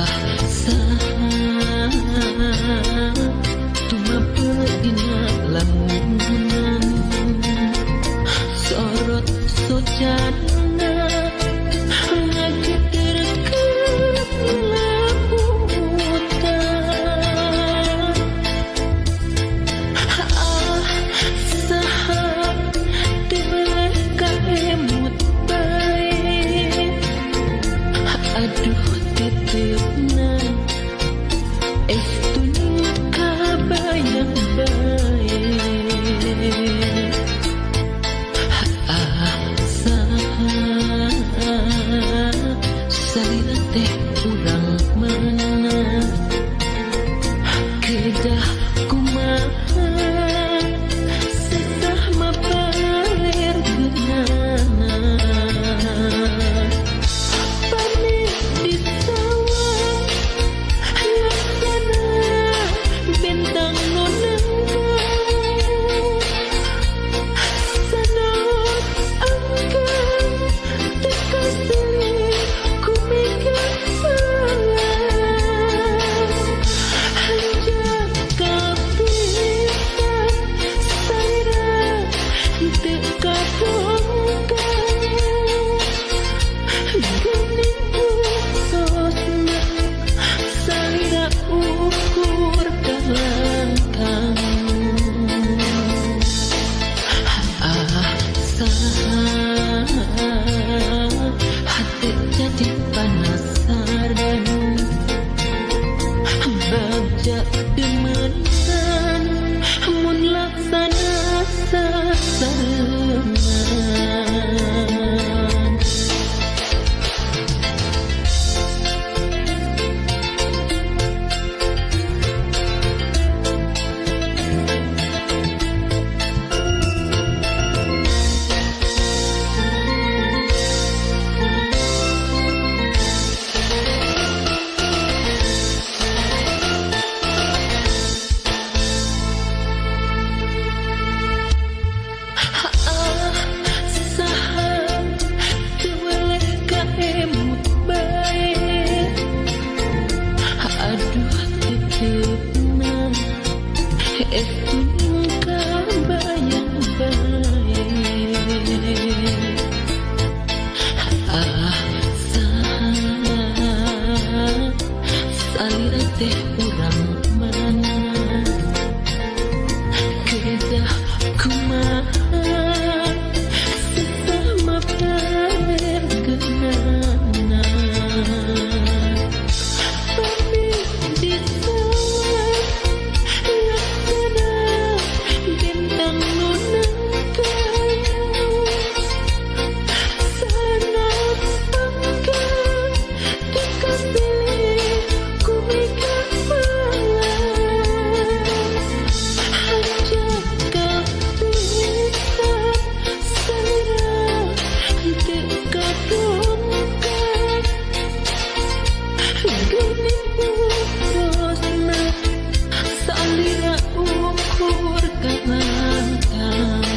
asa tumapa dina lamunan sorot sojana ngageterkeun lautan saha teu kaemut bae aduh titipna estunya kabayang bae salina teh urang mana kedah kumaha sesah mapaler geunana pane di sawah laksana bintang nu nenggang sanot angkan teka seueur ku mikir salah hanjak kapisan saira teu kadongkang geuning sosna saira ukur kalangkang hati jadi penasaran bagja demenan mun laksana sasarengan salira teh urang mana kedah kumaha sesah mapaler geunana pane di sawah laksana bintang nu nenggang sanot angkan teka seueur ku mikir salah hanjak kapisan saira teu kadongkang geuning sosna salira ukur kalangkang